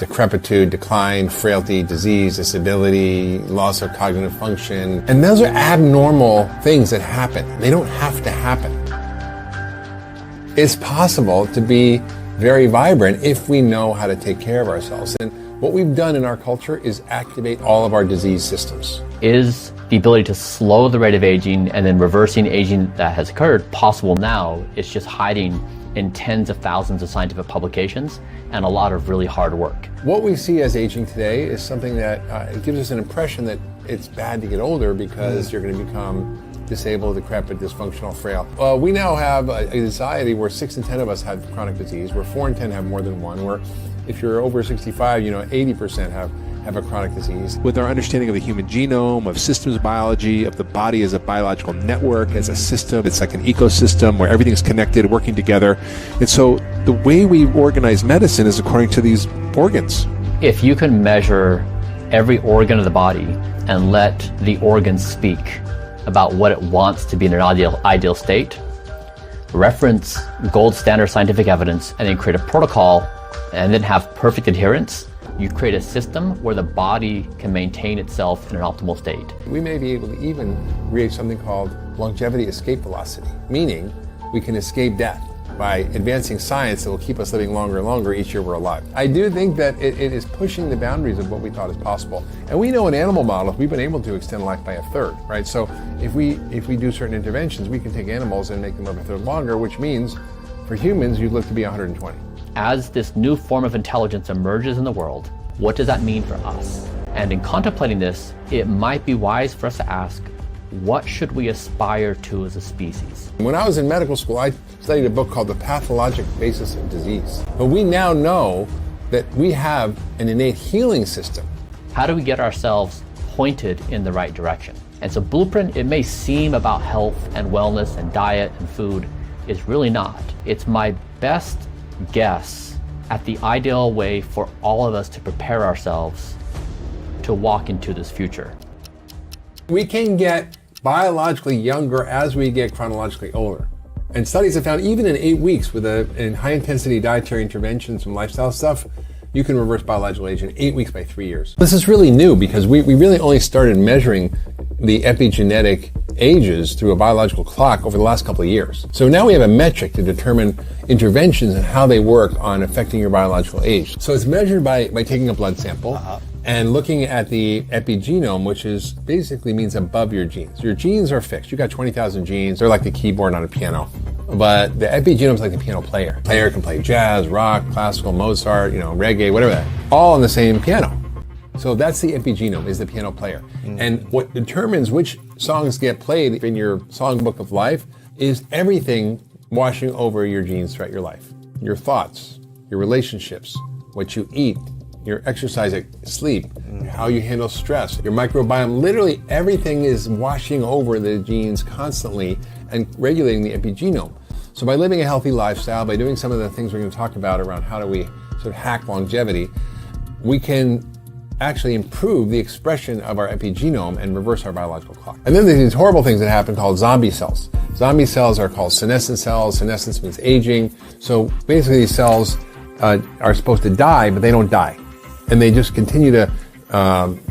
decrepitude, decline, frailty, disease, disability, loss of cognitive function. And those are abnormal things that happen. They don't have to happen. It's possible to be very vibrant if we know how to take care of ourselves. And what we've done in our culture is activate all of our disease systems. Is the ability to slow the rate of aging and then reversing aging that has occurred possible now? It's just hiding in tens of thousands of scientific publications and a lot of really hard work. What we see as aging today is something that it gives us an impression that it's bad to get older because you're going to become disabled, decrepit, dysfunctional, frail. Well, we now have a society where 6 in 10 of us have chronic disease, where 4 in 10 have more than one, where if you're over 65, 80% have a chronic disease. With our understanding of the human genome, of systems biology, of the body as a biological network, as a system, it's like an ecosystem where everything's connected, working together. And so the way we organize medicine is according to these organs. If you can measure every organ of the body and let the organ speak about what it wants to be in an ideal state, reference gold standard scientific evidence, and then create a protocol and then have perfect adherence, you create a system where the body can maintain itself in an optimal state. We may be able to even create something called longevity escape velocity, meaning we can escape death by advancing science that will keep us living longer and longer each year we're alive. I do think that it is pushing the boundaries of what we thought is possible. And we know in animal models, we've been able to extend life by a third, right? So if we do certain interventions, we can take animals and make them live a third longer, which means for humans, you'd live to be 120. As this new form of intelligence emerges in the world, what does that mean for us? And in contemplating this, it might be wise for us to ask, what should we aspire to as a species? When I was in medical school, I studied a book called The Pathologic Basis of Disease. But we now know that we have an innate healing system. How do we get ourselves pointed in the right direction? And so Blueprint, it may seem about health and wellness and diet and food, is really not. It's my best guess at the ideal way for all of us to prepare ourselves to walk into this future. We can get biologically younger as we get chronologically older. And studies have found even in 8 weeks with in high-intensity dietary interventions and lifestyle stuff, you can reverse biological age in 8 weeks by 3 years. This is really new because we really only started measuring the epigenetic ages through a biological clock over the last couple of years. So now we have a metric to determine interventions and how they work on affecting your biological age. So it's measured by taking a blood sample and looking at the epigenome, which is basically means above your genes. Your genes are fixed. You got 20,000 genes. They're like the keyboard on a piano. But the epigenome is like the piano player. The player can play jazz, rock, classical, Mozart, reggae, whatever that, all on the same piano. So that's the epigenome, is the piano player. And what determines which songs get played in your songbook of life is everything washing over your genes throughout your life. Your thoughts, your relationships, what you eat, your exercise, sleep, how you handle stress, your microbiome, literally everything is washing over the genes constantly and regulating the epigenome. So by living a healthy lifestyle, by doing some of the things we're going to talk about around how do we sort of hack longevity, we can actually improve the expression of our epigenome and reverse our biological clock. And then there's these horrible things that happen called zombie cells. Zombie cells are called senescent cells. Senescence means aging. So basically these cells are supposed to die, but they don't die. And they just continue to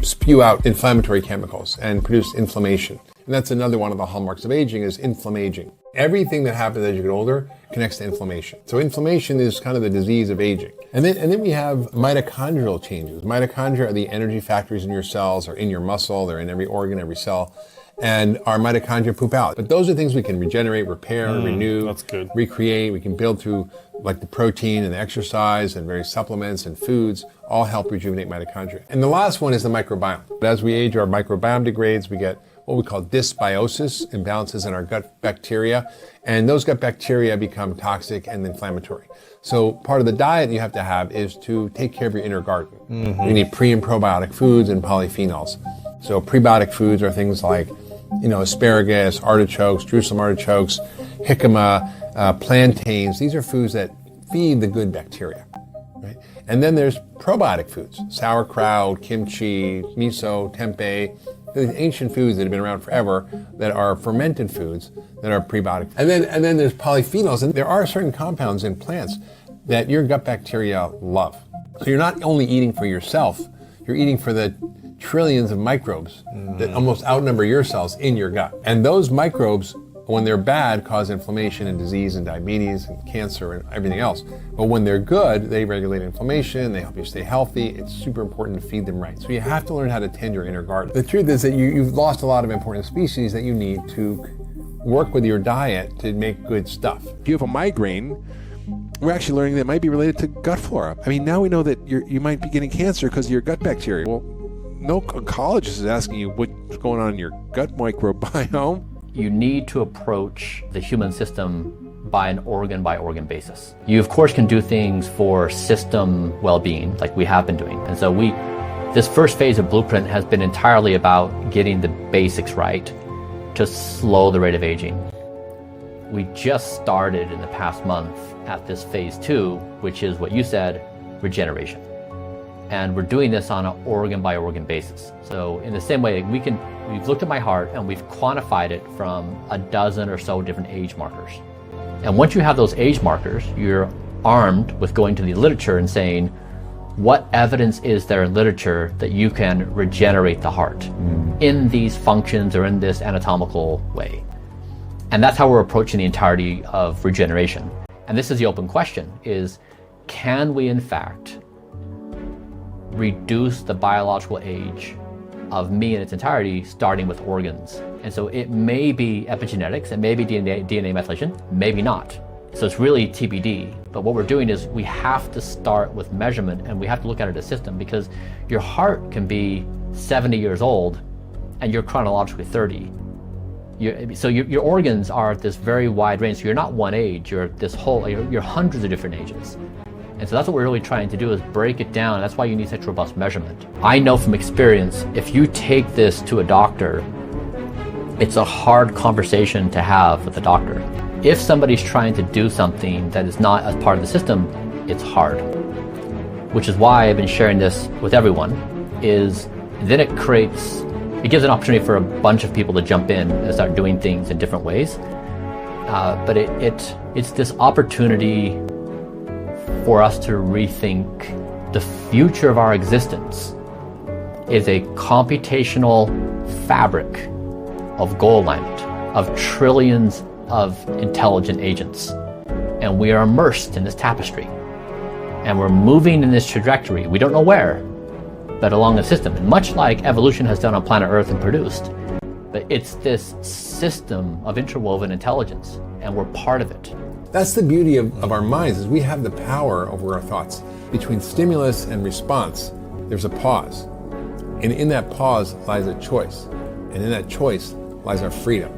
spew out inflammatory chemicals and produce inflammation. And that's another one of the hallmarks of aging is inflammaging. Everything that happens as you get older connects to inflammation. So inflammation is kind of the disease of aging. And then we have mitochondrial changes. Mitochondria are the energy factories in your cells or in your muscle. They're in every organ, every cell. And our mitochondria poop out. But those are things we can regenerate, repair, renew, recreate. We can build through like the protein and the exercise and various supplements and foods, all help rejuvenate mitochondria. And the last one is the microbiome. As we age, our microbiome degrades. We get what we call dysbiosis, imbalances in our gut bacteria. And those gut bacteria become toxic and inflammatory. So part of the diet you have to have is to take care of your inner garden. You need pre and probiotic foods and polyphenols. So prebiotic foods are things like asparagus, artichokes, Jerusalem artichokes, jicama, plantains. These are foods that feed the good bacteria, right? And then there's probiotic foods, sauerkraut, kimchi, miso, tempeh. These ancient foods that have been around forever that are fermented foods that are prebiotic. And then there's polyphenols, and there are certain compounds in plants that your gut bacteria love. So you're not only eating for yourself, you're eating for the trillions of microbes that almost outnumber your cells in your gut. And those microbes, when they're bad, cause inflammation and disease and diabetes and cancer and everything else. But when they're good, they regulate inflammation, they help you stay healthy. It's super important to feed them right. So you have to learn how to tend your inner garden. The truth is that you've lost a lot of important species that you need to work with your diet to make good stuff. If you have a migraine, we're actually learning that it might be related to gut flora. I mean, now we know that you might be getting cancer because of your gut bacteria. Well, no oncologist is asking you what's going on in your gut microbiome. You need to approach the human system by an organ basis. You of course can do things for system well-being like we have been doing. And so this first phase of Blueprint has been entirely about getting the basics right to slow the rate of aging. We just started in the past month at this phase 2, which is what you said, regeneration. And we're doing this on an organ by organ basis. So in the same way, we've looked at my heart and we've quantified it from a dozen or so different age markers. And once you have those age markers, you're armed with going to the literature and saying, what evidence is there in literature that you can regenerate the heart in these functions or in this anatomical way? And that's how we're approaching the entirety of regeneration. And this is the open question, is can we in fact reduce the biological age of me in its entirety, starting with organs? And so it may be epigenetics, it may be DNA methylation, maybe not. So it's really TBD. But what we're doing is we have to start with measurement and we have to look at it as a system, because your heart can be 70 years old and you're chronologically 30. So your organs are at this very wide range. So you're not one age, you're hundreds of different ages. And so that's what we're really trying to do, is break it down. That's why you need such robust measurement. I know from experience, if you take this to a doctor, it's a hard conversation to have with the doctor. If somebody's trying to do something that is not as part of the system, it's hard. Which is why I've been sharing this with everyone, is then it gives an opportunity for a bunch of people to jump in and start doing things in different ways. But it's this opportunity for us to rethink the future of our existence is a computational fabric of goal alignment, of trillions of intelligent agents. And we are immersed in this tapestry. And we're moving in this trajectory. We don't know where, but along the system. And much like evolution has done on planet Earth and produced, but it's this system of interwoven intelligence, and we're part of it. That's the beauty of our minds, is we have the power over our thoughts. Between stimulus and response, there's a pause. And in that pause lies a choice. And in that choice lies our freedom.